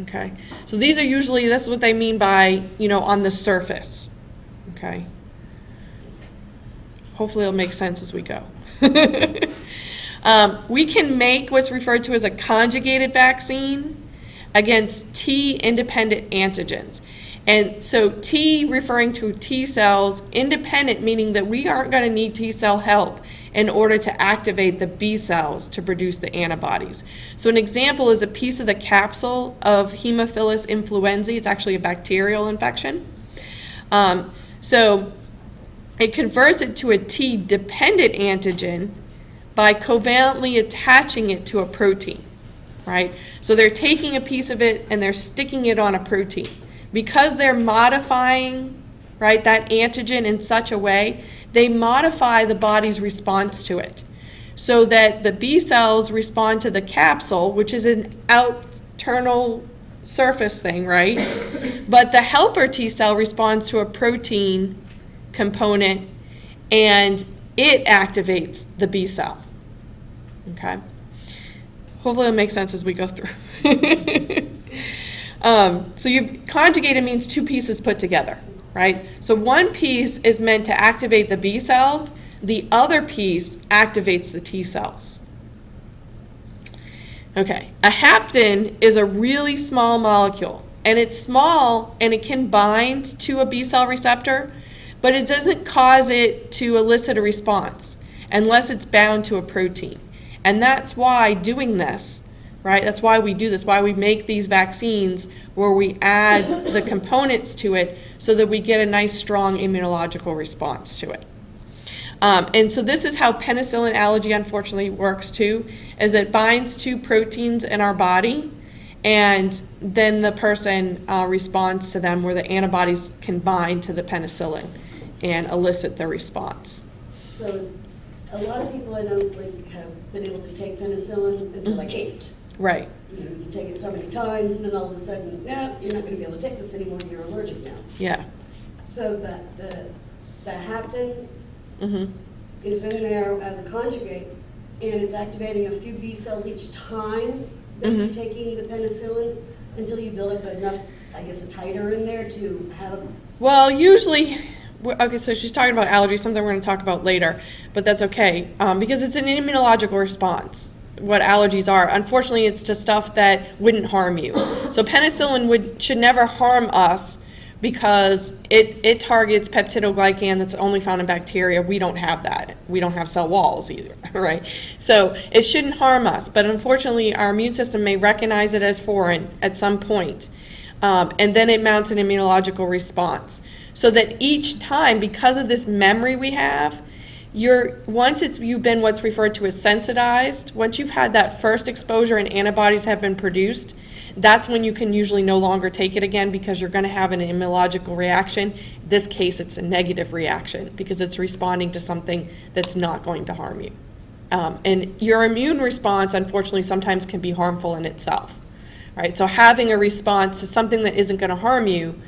Okay. So these are usually, that's what they mean by, on the surface. Okay. Hopefully it'll make sense as we go. We can make what's referred to as a conjugated vaccine against T-independent antigens. And so T referring to T cells, independent meaning that we aren't going to need T cell help in order to activate the B cells to produce the antibodies. So an example is a piece of the capsule of Haemophilus influenzae. It's actually a bacterial infection. So it converts it to a T-dependent antigen by covalently attaching it to a protein. right? So they're taking a piece of it and they're sticking it on a protein. Because they're modifying, right, that antigen in such a way, they modify the body's response to it. So that the B cells respond to the capsule, which is an external surface thing, right? But the helper T cell responds to a protein component and it activates the B cell. Okay? Hopefully it makes sense as we go through. So conjugated means two pieces put together, right? So one piece is meant to activate the B cells, the other piece activates the T cells. Okay, a hapten is a really small molecule, and it's small and it can bind to a B cell receptor, but it doesn't cause it to elicit a response unless it's bound to a protein. And that's why doing this, right, that's why we do this, why we make these vaccines where we add the components to it so that we get a nice strong immunological response to it. And so this is how penicillin allergy unfortunately works too, is that it binds to proteins in our body and then the person responds to them where the antibodies can bind to the penicillin and elicit the response. So a lot of people I know have been able to take penicillin until they can't. Right. You take it so many times and then all of a sudden, no, you're not going to be able to take this anymore, you're allergic now. Yeah. So that the hapten Mm-hmm. is in there as a conjugate, and it's activating a few B cells each time that you're taking the penicillin until you build up enough, I guess, a titer in there to have. Well, usually, okay, so she's talking about allergies, something we're going to talk about later, but that's okay, because it's an immunological response, what allergies are. Unfortunately, it's to stuff that wouldn't harm you. So penicillin should never harm us because it targets peptidoglycan that's only found in bacteria. We don't have that. We don't have cell walls either, right? So it shouldn't harm us, but unfortunately, our immune system may recognize it as foreign at some point, and then it mounts an immunological response. So that each time, because of this memory we have, once you've been what's referred to as sensitized, once you've had that first exposure and antibodies have been produced, that's when you can usually no longer take it again because you're going to have an immunological reaction. In this case, it's a negative reaction because it's responding to something that's not going to harm you. And your immune response, unfortunately, sometimes can be harmful in itself. Right? So having a response to something that isn't going to harm you,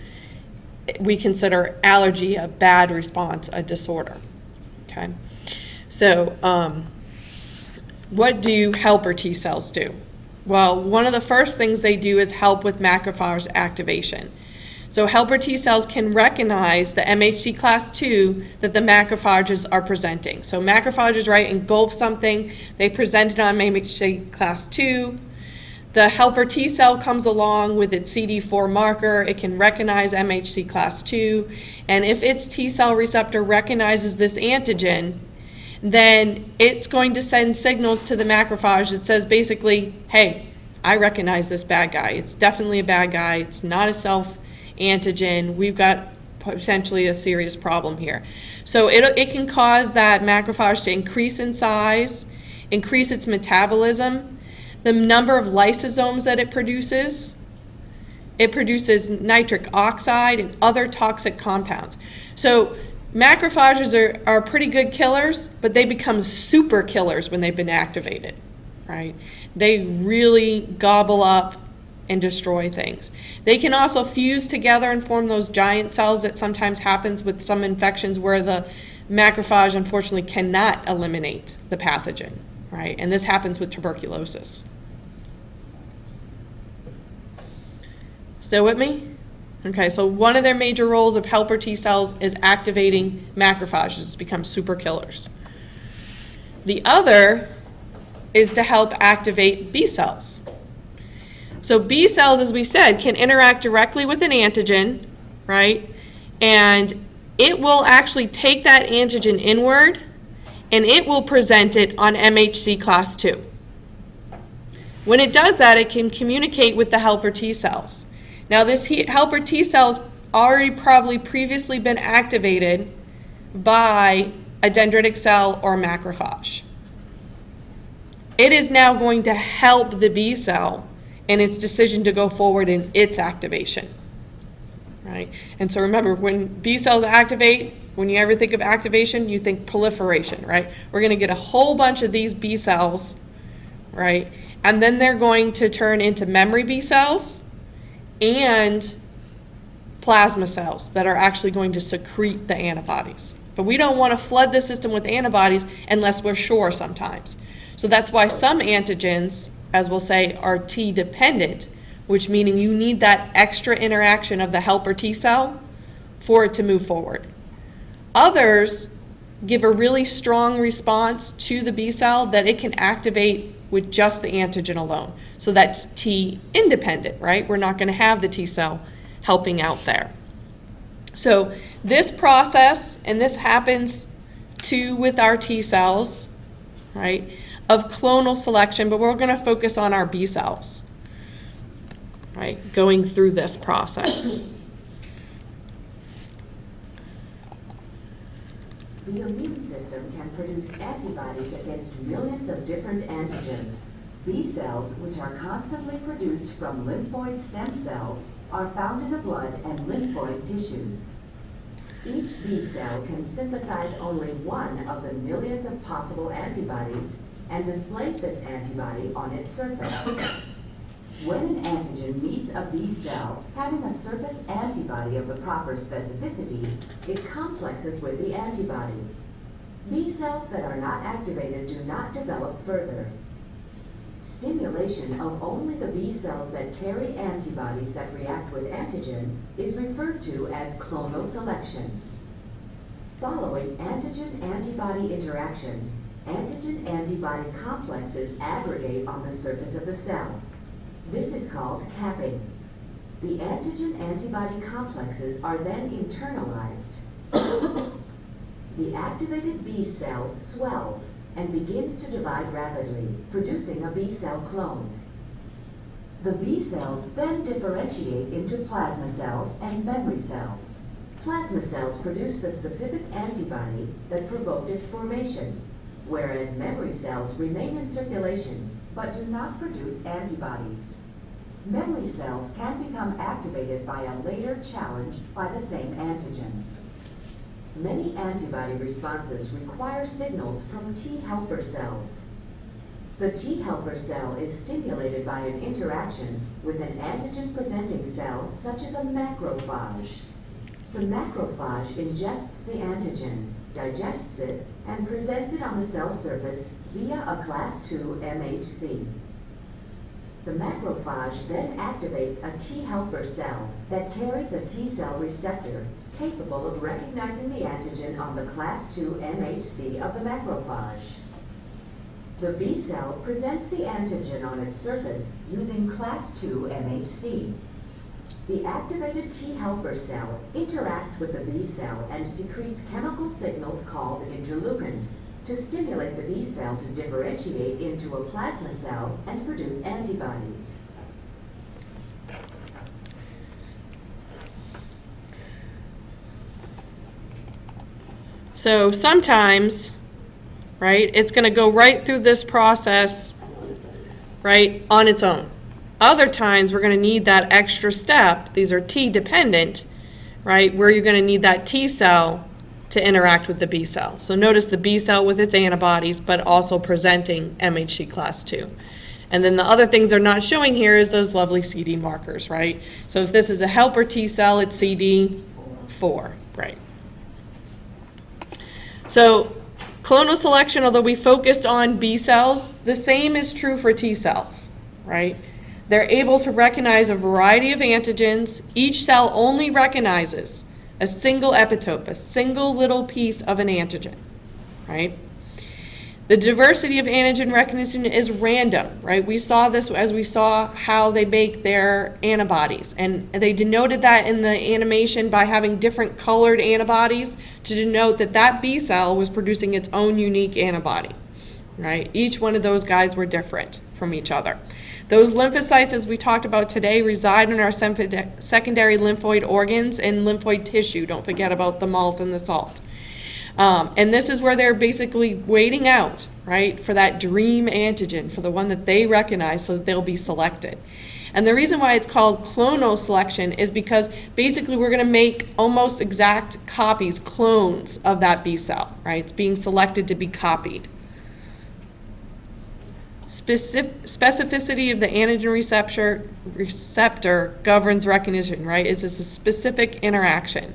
we consider allergy a bad response, a disorder. Okay? So what do helper T cells do? Well, one of the first things they do is help with macrophage activation. So helper T cells can recognize the MHC class II that the macrophages are presenting. So macrophages, right, engulf something, they present it on MHC class II. The helper T cell comes along with its CD4 marker. It can recognize MHC class II. And if its T cell receptor recognizes this antigen, then it's going to send signals to the macrophage that says basically, hey, I recognize this bad guy. It's definitely a bad guy. It's not a self-antigen. We've got potentially a serious problem here. So it can cause that macrophage to increase in size, increase its metabolism, the number of lysosomes that it produces. It produces nitric oxide and other toxic compounds. So macrophages are pretty good killers, but they become super killers when they've been activated, right? They really gobble up and destroy things. They can also fuse together and form those giant cells that sometimes happens with some infections where the macrophage unfortunately cannot eliminate the pathogen, right? And this happens with tuberculosis. Still with me? Okay, so one of their major roles of helper T cells is activating macrophages to become super killers. The other is to help activate B cells. So B cells, as we said, can interact directly with an antigen, right? And it will actually take that antigen inward and it will present it on MHC class II. When it does that, it can communicate with the helper T cells. Now, this helper T cell's already probably previously been activated by a dendritic cell or macrophage. it is now going to help the B cell in its decision to go forward in its activation, right? And so remember, when B cells activate, when you ever think of activation, you think proliferation, right? We're going to get a whole bunch of these B cells, right? And then they're going to turn into memory B cells and plasma cells that are actually going to secrete the antibodies. But we don't want to flood the system with antibodies unless we're sure sometimes. So that's why some antigens, as we'll say, are T dependent, which meaning you need that extra interaction of the helper T cell for it to move forward. Others give a really strong response to the B cell that it can activate with just the antigen alone. So that's T independent, right? We're not going to have the T cell helping out there. So this process, and this happens too with our T cells, right, of clonal selection, but we're going to focus on our B cells, right, going through this process. The immune system can produce antibodies against millions of different antigens. B cells, which are constantly produced from lymphoid stem cells, are found in the blood and lymphoid tissues. Each B cell can synthesize only one of the millions of possible antibodies and displays this antibody on its surface. When an antigen meets a B cell, having a surface antibody of the proper specificity, it complexes with the antibody. B cells that are not activated do not develop further. Stimulation of only the B cells that carry antibodies that react with antigen is referred to as clonal selection. Following antigen-antibody interaction, antigen-antibody complexes aggregate on the surface of the cell. This is called capping. The antigen-antibody complexes are then internalized. The activated B cell swells and begins to divide rapidly, producing a B cell clone. The B cells then differentiate into plasma cells and memory cells. Plasma cells produce the specific antibody that provoked its formation, whereas memory cells remain in circulation but do not produce antibodies. Memory cells can become activated by a later challenge by the same antigen. Many antibody responses require signals from T helper cells. The T helper cell is stimulated by an interaction with an antigen-presenting cell such as a macrophage. The macrophage ingests the antigen, digests it, and presents it on the cell surface via a class II MHC. The macrophage then activates a T helper cell that carries a T cell receptor capable of recognizing the antigen on the class II MHC of the macrophage. The B cell presents the antigen on its surface using class II MHC. The activated T helper cell interacts with the B cell and secretes chemical signals called interleukins to stimulate the B cell to differentiate into a plasma cell and produce antibodies. So sometimes, right, it's going to go right through this process, right, on its own. Other times, we're going to need that extra step. These are T dependent, right, where you're going to need that T cell to interact with the B cell. So notice the B cell with its antibodies, but also presenting MHC class II. And then the other things they're not showing here is those lovely CD markers, right? So if this is a helper T cell, it's CD4, right? So clonal selection, although we focused on B cells, the same is true for T cells, right? They're able to recognize a variety of antigens. Each cell only recognizes a single epitope, a single little piece of an antigen, right? The diversity of antigen recognition is random, right? We saw this as we saw how they make their antibodies, and they denoted that in the animation by having different colored antibodies to denote that that B cell was producing its own unique antibody, right? Each one of those guys were different from each other. Those lymphocytes, as we talked about today, reside in our secondary lymphoid organs and lymphoid tissue. Don't forget about the malt and the salt. And this is where they're basically waiting out, right, for that dream antigen, for the one that they recognize so that they'll be selected. And the reason why it's called clonal selection is because basically we're going to make almost exact copies, clones of that B cell, right? It's being selected to be copied. Specificity of the antigen receptor governs recognition, right? It's a specific interaction.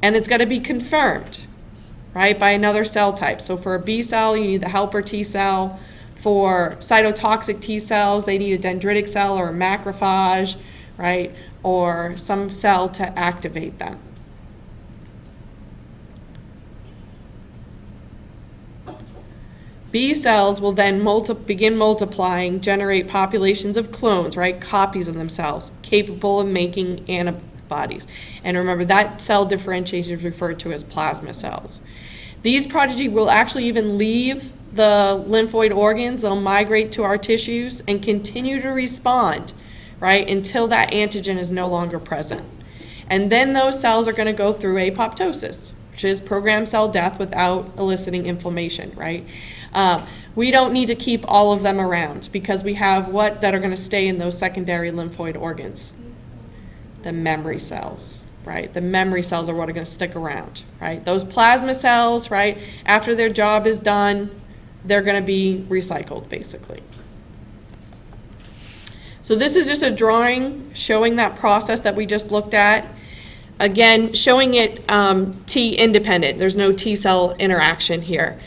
And it's got to be confirmed, right, by another cell type. So for a B cell, you need the helper T cell. For cytotoxic T cells, they need a dendritic cell or a macrophage, right, or some cell to activate them. B cells will then begin multiplying, generate populations of clones, right, copies of themselves, capable of making antibodies. And remember, that cell differentiation is referred to as plasma cells. These progeny will actually even leave the lymphoid organs. They'll migrate to our tissues and continue to respond, right, until that antigen is no longer present. And then those cells are going to go through apoptosis, which is programmed cell death without eliciting inflammation, right? We don't need to keep all of them around because we have what that are going to stay in those secondary lymphoid organs? The memory cells, right? The memory cells are what are going to stick around, right? Those plasma cells, right, after their job is done, they're going to be recycled, basically. So this is just a drawing showing that process that we just looked at. Again, showing it T independent. There's no T cell interaction here.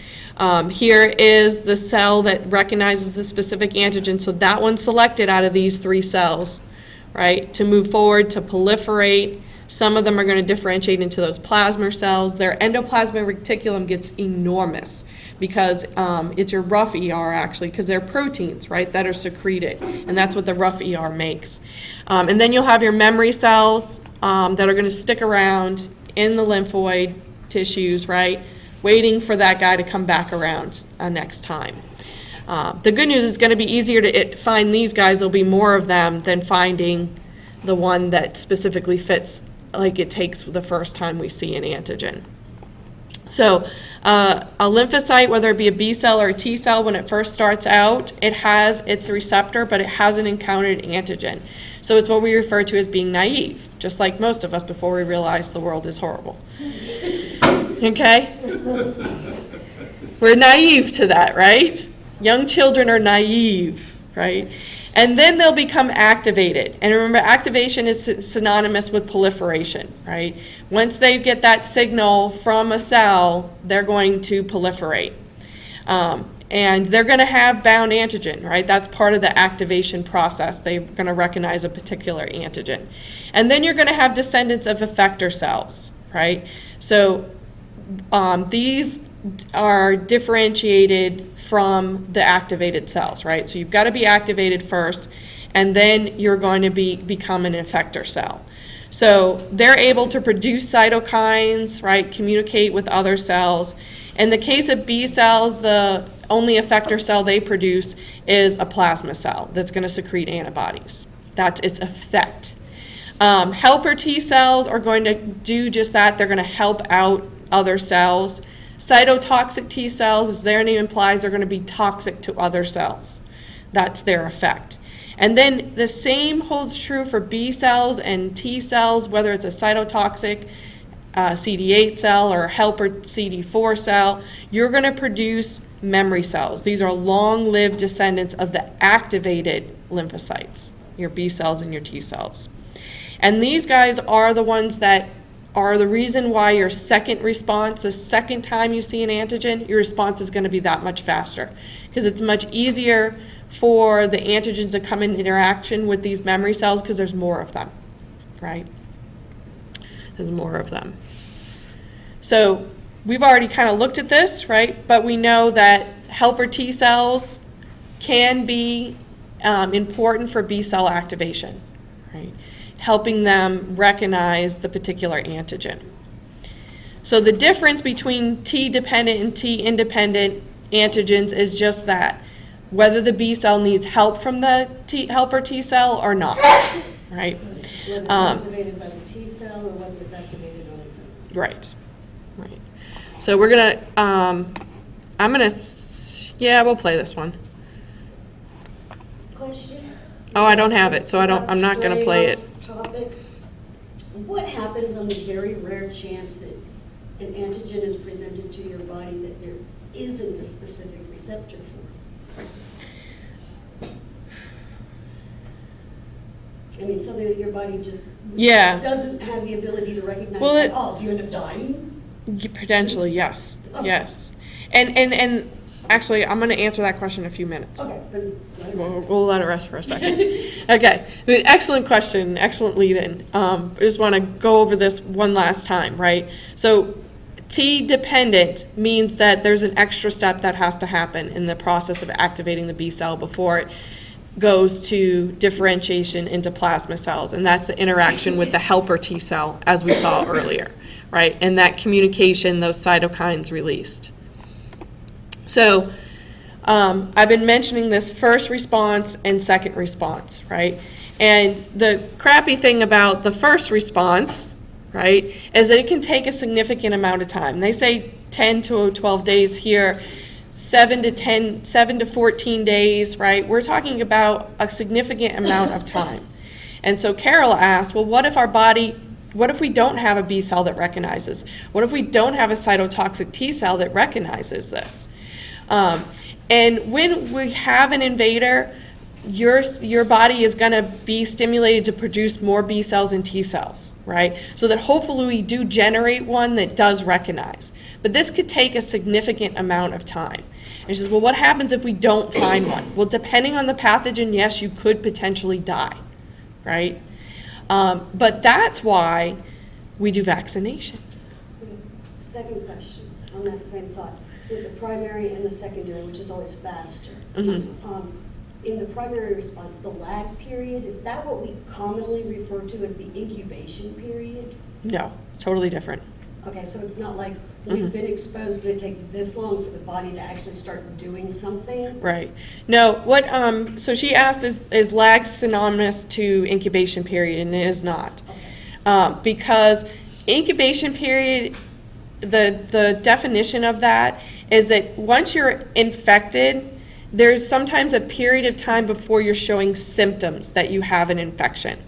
Here is the cell that recognizes the specific antigen. So that one's selected out of these 3 cells, right, to move forward, to proliferate. Some of them are going to differentiate into those plasma cells. Their endoplasmic reticulum gets enormous because it's your rough ER, actually, because they're proteins, right, that are secreted, and that's what the rough ER makes. And then you'll have your memory cells that are going to stick around in the lymphoid tissues, right, waiting for that guy to come back around next time. The good news is it's going to be easier to find these guys. There'll be more of them than finding the one that specifically fits like it takes the first time we see an antigen. So a lymphocyte, whether it be a B cell or a T cell, when it first starts out, it has its receptor, but it hasn't encountered antigen. So it's what we refer to as being naive, just like most of us before we realize the world is horrible. Okay? We're naive to that, right? Young children are naive, right? And then they'll become activated. And remember, activation is synonymous with proliferation, right? Once they get that signal from a cell, they're going to proliferate. And they're going to have bound antigen, right? That's part of the activation process. They're going to recognize a particular antigen. And then you're going to have descendants of effector cells, right? So these are differentiated from the activated cells, right? So you've got to be activated first, and then you're going to become an effector cell. So they're able to produce cytokines, right, communicate with other cells. In the case of B cells, the only effector cell they produce is a plasma cell that's going to secrete antibodies. That's its effect. Helper T cells are going to do just that. They're going to help out other cells. Cytotoxic T cells, as their name implies, are going to be toxic to other cells. That's their effect. And then the same holds true for B cells and T cells, whether it's a cytotoxic CD8 cell or a helper CD4 cell. You're going to produce memory cells. These are long-lived descendants of the activated lymphocytes, your B cells and your T cells. And these guys are the ones that are the reason why your second response, the second time you see an antigen, your response is going to be that much faster, because it's much easier for the antigens to come in interaction with these memory cells because there's more of them, right? There's more of them. So we've already kind of looked at this, right? But we know that helper T cells can be important for B cell activation, right? Helping them recognize the particular antigen. So the difference between T-dependent and T-independent antigens is just that, whether the B cell needs help from the helper T cell or not, right? Whether it's activated by the T cell or whether it's activated on its own. Right. Right. So we're gonna, yeah, we'll play this one. Question? Oh, I don't have it, so I'm not gonna play it. Straying off topic. What happens on the very rare chance that an antigen is presented to your body that there isn't a specific receptor for? I mean, something that your body just Yeah. doesn't have the ability to recognize Well, at it- all. Do you end up dying? Potentially, yes, Oh. yes. And actually, I'm gonna answer that question in a few minutes. Okay, then let it We'll, rest. we'll let it rest for a second. Okay, excellent question, excellent lead-in. I just want to go over this one last time, right? So T-dependent means that there's an extra step that has to happen in the process of activating the B cell before it goes to differentiation into plasma cells, and that's the interaction with the helper T cell, as we saw earlier, right? And that communication, those cytokines released. So I've been mentioning this first response and second response, right? And the crappy thing about the first response, right, is that it can take a significant amount of time. They say 10 to 12 days here, 7 to 14 days, right? We're talking about a significant amount of time. And so Carol asked, well, what if we don't have a B cell that recognizes? What if we don't have a cytotoxic T cell that recognizes this? And when we have an invader, your body is going to be stimulated to produce more B cells and T cells, right? So that hopefully we do generate one that does recognize. But this could take a significant amount of time. And she says, well, what happens if we don't find one? Well, depending on the pathogen, yes, you could potentially die, right? But that's why we do vaccination. Second question on that same thought, with the primary and the secondary, which is always faster. Mhm. In the primary response, the lag period, is that what we commonly refer to as the incubation period? No, totally different. Okay, so it's not like we've been exposed, but it takes this long for the body to actually start doing something? Right. No, so she asked, is lag synonymous to incubation period, and it is not. Because incubation period, the definition of that is that once you're infected, there's sometimes a period of time before you're showing symptoms that you have an infection.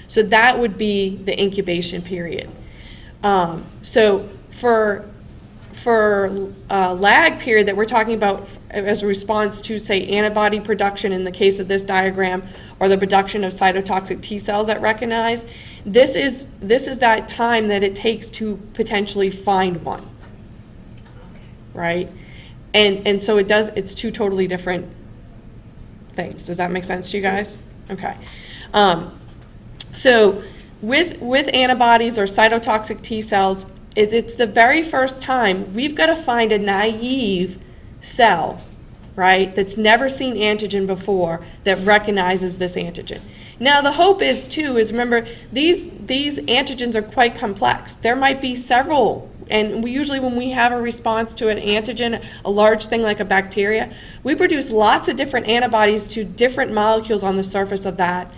So that would be the incubation period. So for lag period that we're talking about as a response to, say, antibody production in the case of this diagram, or the production of cytotoxic T cells that recognize, this is that time that it takes to potentially find one, right? And so it's two totally different things. Does that make sense to you guys? Okay. So with antibodies or cytotoxic T cells, it's the very first time we've got to find a naive cell, right, that's never seen antigen before that recognizes this antigen. Now the hope is remember, these antigens are quite complex. There might be several, and we usually, when we have a response to an antigen, a large thing like a bacteria, we produce lots of different antibodies to different molecules on the surface of that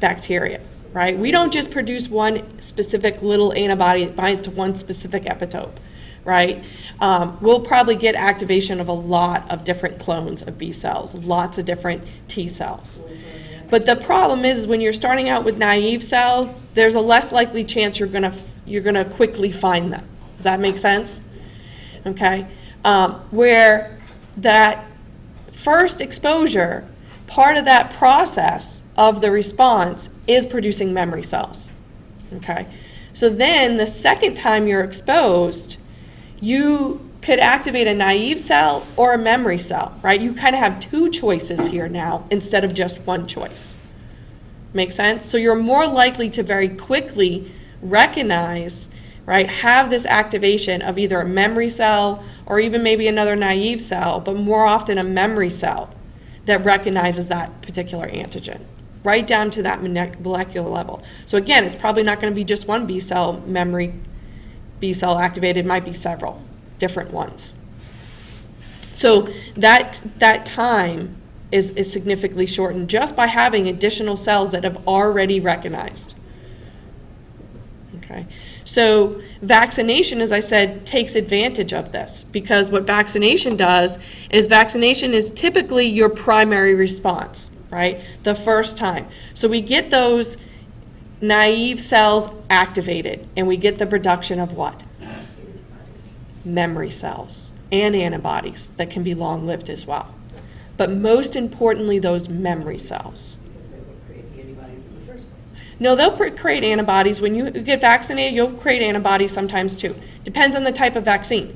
bacteria, right? We don't just produce one specific little antibody that binds to one specific epitope, right? We'll probably get activation of a lot of different clones of B cells, lots of different T cells. But the problem is when you're starting out with naive cells, there's a less likely chance you're gonna quickly find them. Does that make sense? Okay. Where that first exposure, part of that process of the response is producing memory cells. Okay. So then the second time you're exposed, you could activate a naive cell or a memory cell, right? You kind of have two choices here now instead of just one choice. Make sense? So you're more likely to very quickly recognize, right, have this activation of either a memory cell or even maybe another naive cell, but more often a memory cell that recognizes that particular antigen, right down to that molecular level. So again, it's probably not going to be just one B cell memory B cell activated, it might be several different ones. So that time is significantly shortened just by having additional cells that have already recognized. Okay. Okay, so vaccination, as I said, takes advantage of this, because what vaccination does is vaccination is typically your primary response, right? The first time. So we get those naive cells activated, and we get the production of what? Memory cells and antibodies that can be long-lived as well. But most importantly, those memory cells. Because they will create the antibodies in the first place. No, they'll create antibodies. When you get vaccinated, you'll create antibodies sometimes too. Depends on the type of vaccine,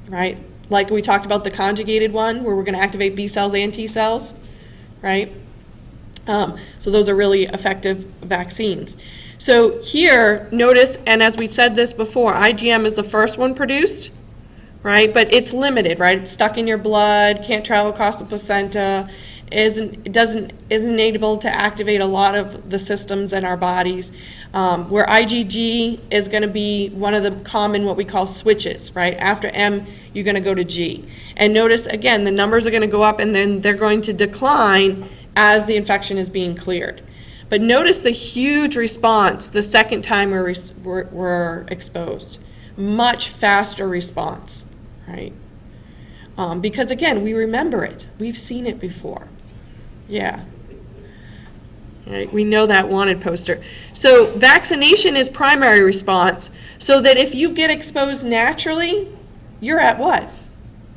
right? Like we talked about the conjugated one, where we're going to activate B cells and T cells, right? So those are really effective vaccines. So here, notice, and as we said this before, IgM is the first one produced, right? But it's limited, right? It's stuck in your blood, can't travel across the placenta, isn't able to activate a lot of the systems in our bodies. Where IgG is going to be one of the common, what we call switches, right? After M, you're going to go to G. And notice, again, the numbers are going to go up and then they're going to decline as the infection is being cleared. But notice the huge response the second time we're exposed. Much faster response, right? Because again, we remember it. We've seen it before. Yeah. Right, we know that wanted poster. So vaccination is primary response, so that if you get exposed naturally, you're at what?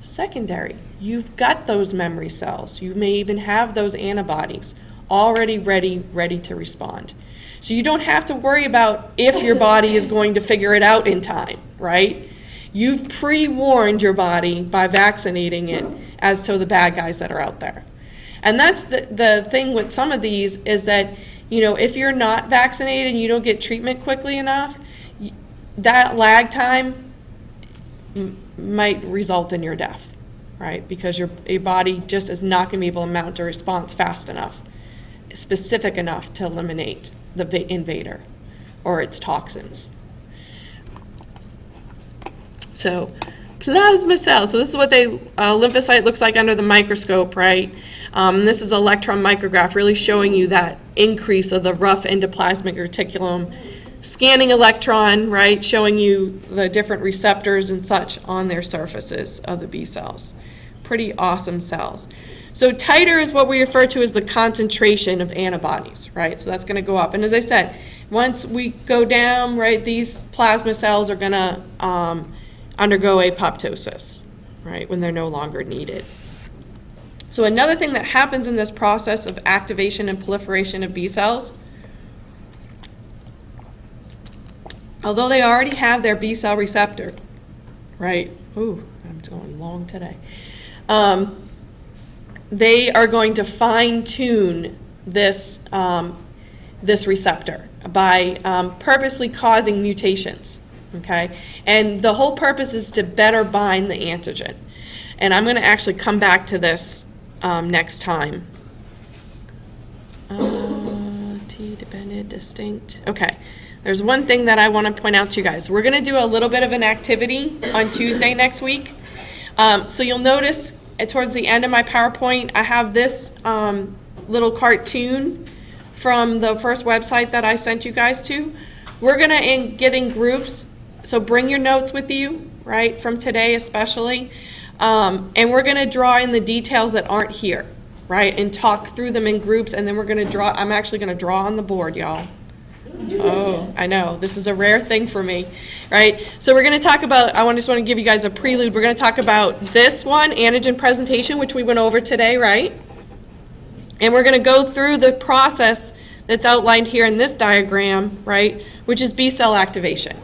Secondary. You've got those memory cells. You may even have those antibodies already ready to respond. So you don't have to worry about if your body is going to figure it out in time, right? You've pre-warned your body by vaccinating it as to the bad guys that are out there. And that's the thing with some of these is that, you know, if you're not vaccinated and you don't get treatment quickly enough, that lag time might result in your death, right? Because your body just is not going to be able to mount a response fast enough, specific enough to eliminate the invader or its toxins. So plasma cells, so this is what lymphocyte looks like under the microscope, right? This is electron micrograph really showing you that increase of the rough endoplasmic reticulum. Scanning electron, right, showing you the different receptors and such on their surfaces of the B cells. Pretty awesome cells. So titer is what we refer to as the concentration of antibodies, right? So that's going to go up. And as I said, once we go down, right, these plasma cells are going to undergo apoptosis, right, when they're no longer needed. So another thing that happens in this process of activation and proliferation of B cells, although they already have their B cell receptor, right? Ooh, I'm going long today. They are going to fine-tune this, this receptor by purposely causing mutations, okay? And the whole purpose is to better bind the antigen. And I'm going to actually come back to this next time. T-dependent, distinct. Okay. There's one thing that I want to point out to you guys. We're going to do a little bit of an activity on Tuesday next week. So you'll notice towards the end of my PowerPoint, I have this little cartoon from the first website that I sent you guys to. We're going to get in groups, so bring your notes with you, right, from today especially. And we're going to draw in the details that aren't here, right, and talk through them in groups, and then we're going to draw. I'm actually going to draw on the board, y'all. Oh, I know. This is a rare thing for me, right? So we're going to talk about, just want to give you guys a prelude. We're going to talk about this one, antigen presentation, which we went over today, right? And we're going to go through the process that's outlined here in this diagram, right, which is B cell activation,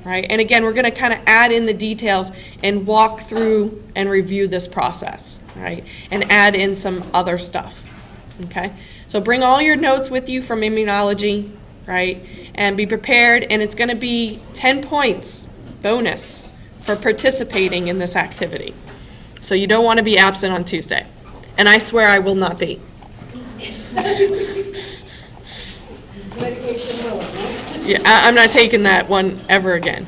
right? And again, we're going to kind of add in the details and walk through and review this process, right, and add in some other stuff, okay? So bring all your notes with you from immunology, right, and be prepared, and it's going to be 10 points bonus for participating in this activity. So you don't want to be absent on Tuesday, and I swear I will not be. Medication will, no? Yeah, I'm not taking that one ever again.